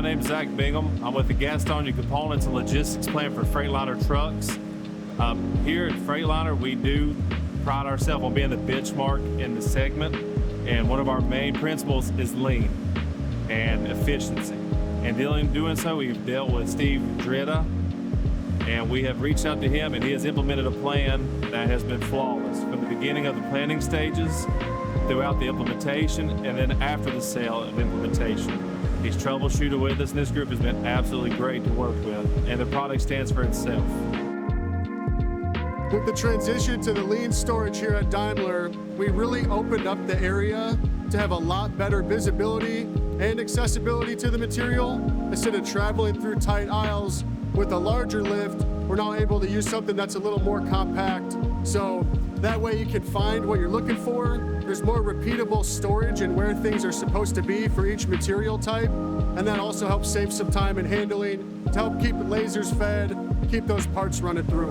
My name's Zach Bingham. I'm with the Gastonia Components and Logistics Plant for Freightliner Trucks. Here at Freightliner, we do pride ourselves on being the benchmark in the segment, and one of our main principles is lean and efficiency. And doing so, we've dealt with Steve Dretta, and we have reached out to him, and he has implemented a plan that has been flawless from the beginning of the planning stages, throughout the implementation, and then after the sale of implementation. He's troubleshooted with us, and this group has been absolutely great to work with, and the product stands for itself. With the transition to the lean storage here at Daimler, we really opened up the area to have a lot better visibility and accessibility to the material. Instead of traveling through tight aisles with a larger lift, we're now able to use something that's a little more compact. So that way you can find what you're looking for. There's more repeatable storage and where things are supposed to be for each material type. And that also helps save some time in handling to help keep lasers fed, keep those parts running through.